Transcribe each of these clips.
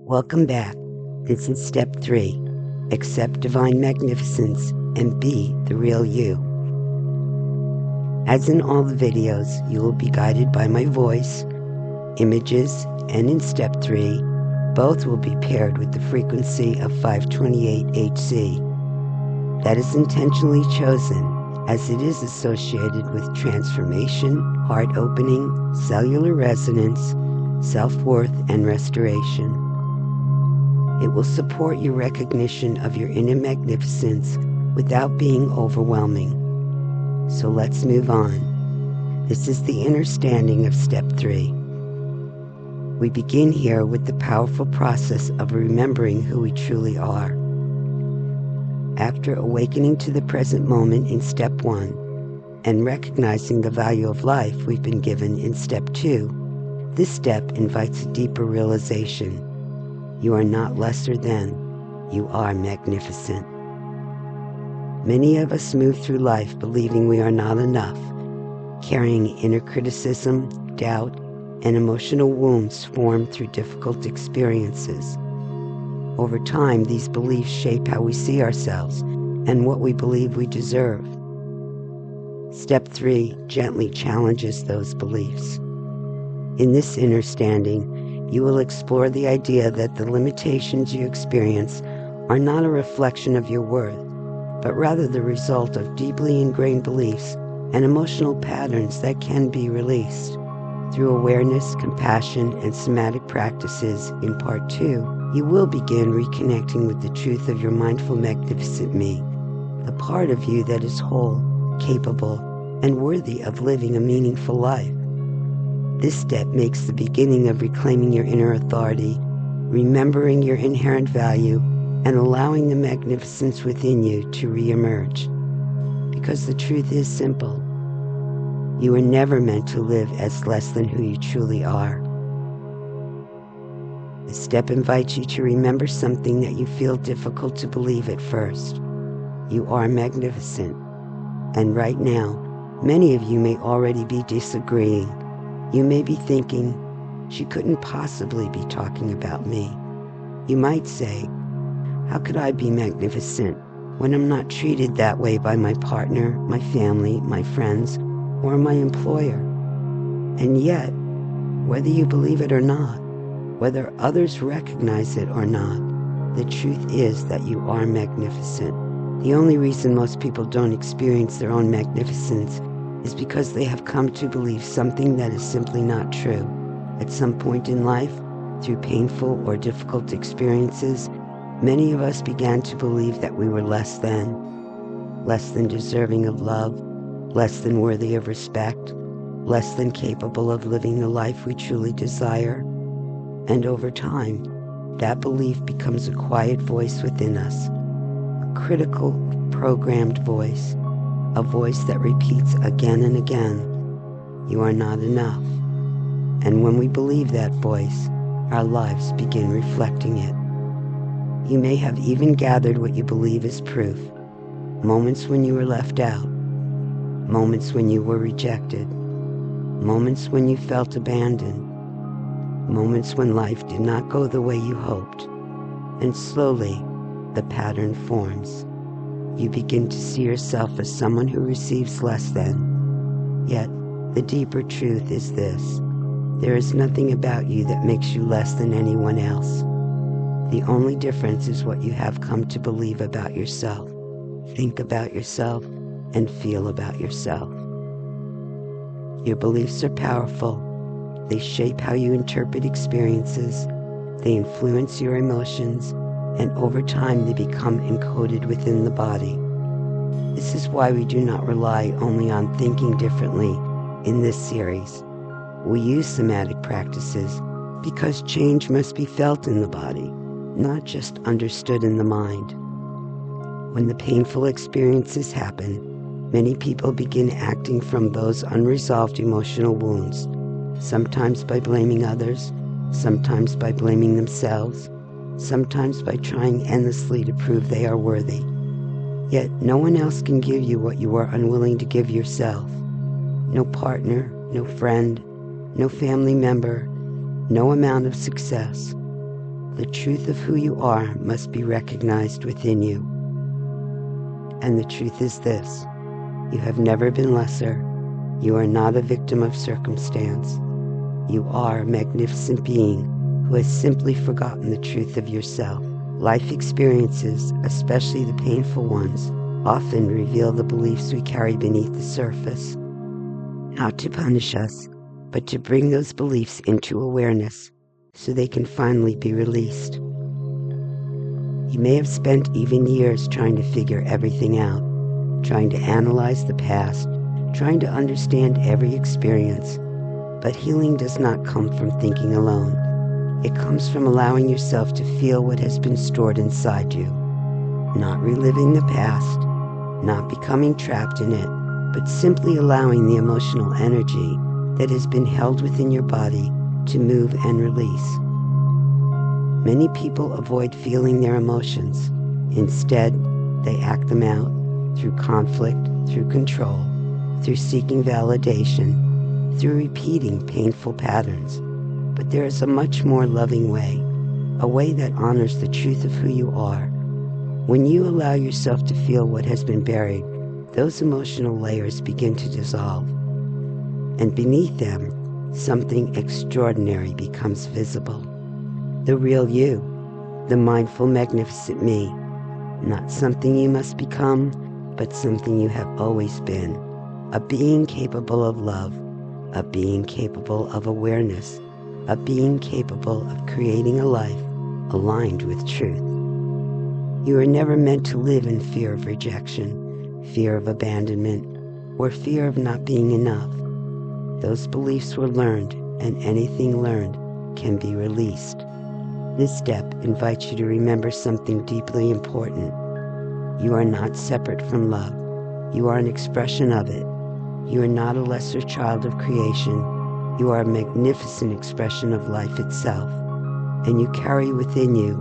Welcome back. This is step 3. Accept divine magnificence and be the real you. As in all the videos, you will be guided by my voice, images, and in step 3, both will be paired with the frequency of 528 Hz. That is intentionally chosen as it is associated with transformation, heart opening, cellular resonance, self-worth, and restoration. It will support your recognition of your inner magnificence without being overwhelming. So let's move on. This is the understanding of step 3. We begin here with the powerful process of remembering who we truly are. After awakening to the present moment in step 1 and recognizing the value of life we've been given in step 2, this step invites a deeper realization. You are not lesser than, you are magnificent. Many of us move through life believing we are not enough, carrying inner criticism, doubt, and emotional wounds formed through difficult experiences. Over time, these beliefs shape how we see ourselves and what we believe we deserve. Step 3 gently challenges those beliefs. In this understanding, you will explore the idea that the limitations you experience are not a reflection of your worth, but rather the result of deeply ingrained beliefs and emotional patterns that can be released. Through awareness, compassion, and somatic practices in part 2, you will begin reconnecting with the truth of your mindful, magnificent me, the part of you that is whole, capable, and worthy of living a meaningful life. This step makes the beginning of reclaiming your inner authority, remembering your inherent value, and allowing the magnificence within you to re-emerge. Because the truth is simple. You were never meant to live as less than who you truly are. This step invites you to remember something that you feel difficult to believe at first. You are magnificent. And right now, many of you may already be disagreeing. You may be thinking, she couldn't possibly be talking about me. You might say, how could I be magnificent when I'm not treated that way by my partner, my family, my friends, or my employer? And yet, whether you believe it or not, whether others recognize it or not, the truth is that you are magnificent. The only reason most people don't experience their own magnificence is because they have come to believe something that is simply not true. At some point in life, through painful or difficult experiences, many of us began to believe that we were less than deserving of love, less than worthy of respect, less than capable of living the life we truly desire. And over time, that belief becomes a quiet voice within us, a critical, programmed voice, a voice that repeats again and again, you are not enough. And when we believe that voice, our lives begin reflecting it. You may have even gathered what you believe is proof. Moments when you were left out, moments when you were rejected, moments when you felt abandoned, moments when life did not go the way you hoped. And slowly, the pattern forms. You begin to see yourself as someone who receives less than. Yet, the deeper truth is this. There is nothing about you that makes you less than anyone else. The only difference is what you have come to believe about yourself, think about yourself, and feel about yourself. Your beliefs are powerful. They shape how you interpret experiences. They influence your emotions. And over time they become encoded within the body. This is why we do not rely only on thinking differently in this series. We use somatic practices because change must be felt in the body, not just understood in the mind. When the painful experiences happen, many people begin acting from those unresolved emotional wounds, sometimes by blaming others, sometimes by blaming themselves, sometimes by trying endlessly to prove they are worthy. Yet no one else can give you what you are unwilling to give yourself. No partner, no friend, no family member, no amount of success. The truth of who you are must be recognized within you. And the truth is this: you have never been lesser. You are not a victim of circumstance. You are a magnificent being who has simply forgotten the truth of yourself. Life experiences, especially the painful ones, often reveal the beliefs we carry beneath the surface. Not to punish us, but to bring those beliefs into awareness so they can finally be released. You may have spent even years trying to figure everything out, trying to analyze the past, trying to understand every experience. But healing does not come from thinking alone. It comes from allowing yourself to feel what has been stored inside you. Not reliving the past, not becoming trapped in it, but simply allowing the emotional energy that has been held within your body to move and release. Many people avoid feeling their emotions. Instead, they act them out through conflict, through control, through seeking validation, through repeating painful patterns. But there is a much more loving way, a way that honors the truth of who you are. When you allow yourself to feel what has been buried, those emotional layers begin to dissolve. And beneath them, something extraordinary becomes visible. The real you, the mindful, magnificent me. Not something you must become, but something you have always been. A being capable of love, a being capable of awareness, a being capable of creating a life aligned with truth. You are never meant to live in fear of rejection, fear of abandonment, or fear of not being enough. Those beliefs were learned, and anything learned can be released. This step invites you to remember something deeply important. You are not separate from love. You are an expression of it. You are not a lesser child of creation. You are a magnificent expression of life itself. And you carry within you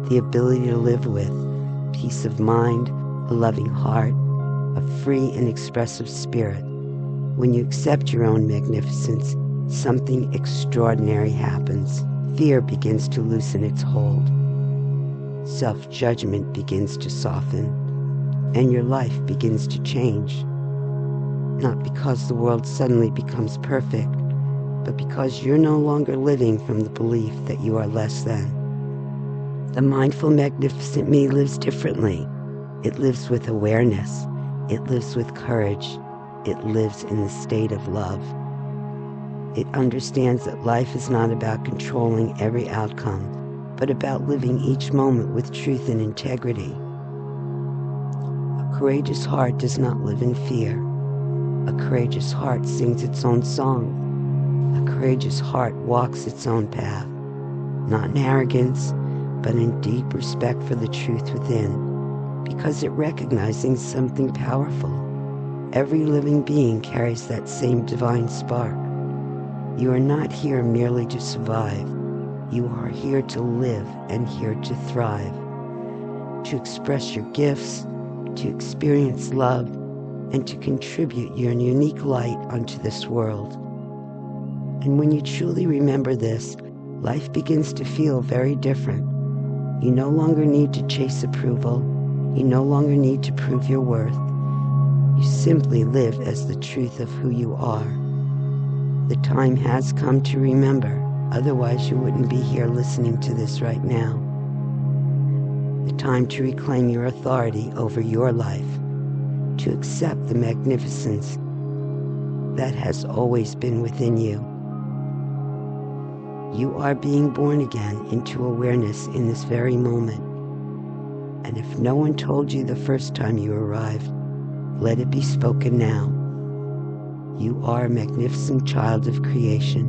the ability to live with peace of mind, a loving heart, a free and expressive spirit. When you accept your own magnificence, something extraordinary happens. Fear begins to loosen its hold. Self-judgment begins to soften, and your life begins to change. Not because the world suddenly becomes perfect, but because you're no longer living from the belief that you are less than. The mindful, magnificent me lives differently. It lives with awareness. It lives with courage. It lives in the state of love. It understands that life is not about controlling every outcome, but about living each moment with truth and integrity. A courageous heart does not live in fear. A courageous heart sings its own song. A courageous heart walks its own path, not in arrogance, but in deep respect for the truth within, because it recognizes something powerful. Every living being carries that same divine spark. You are not here merely to survive. You are here to live and here to thrive, to express your gifts, to experience love, and to contribute your unique light onto this world. And when you truly remember this, life begins to feel very different. You no longer need to chase approval. You no longer need to prove your worth. You simply live as the truth of who you are. The time has come to remember, otherwise you wouldn't be here listening to this right now. The time to reclaim your authority over your life, to accept the magnificence that has always been within you. You are being born again into awareness in this very moment. And if no one told you the first time you arrived, let it be spoken now. You are a magnificent child of creation.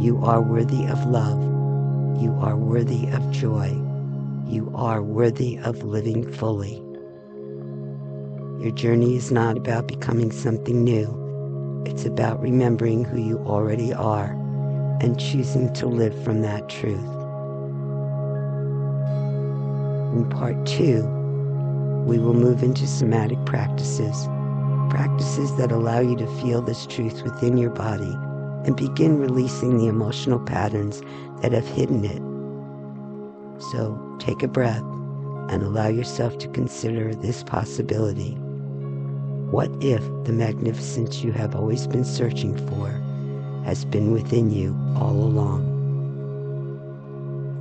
You are worthy of love. You are worthy of joy. You are worthy of living fully. Your journey is not about becoming something new. It's about remembering who you already are and choosing to live from that truth. In part 2, we will move into somatic practices that allow you to feel this truth within your body and begin releasing the emotional patterns that have hidden it. So take a breath and allow yourself to consider this possibility. What if the magnificence you have always been searching for has been within you all along?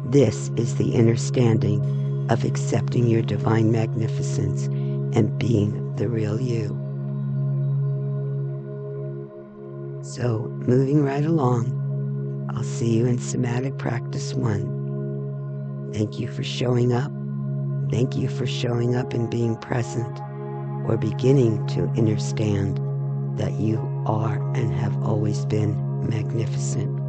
This is the inner standing of accepting your divine magnificence and being the real you. So, moving right along, I'll see you in somatic practice 1. Thank you for showing up. Thank you for showing up and being present, or beginning to understand that you are and have always been magnificent.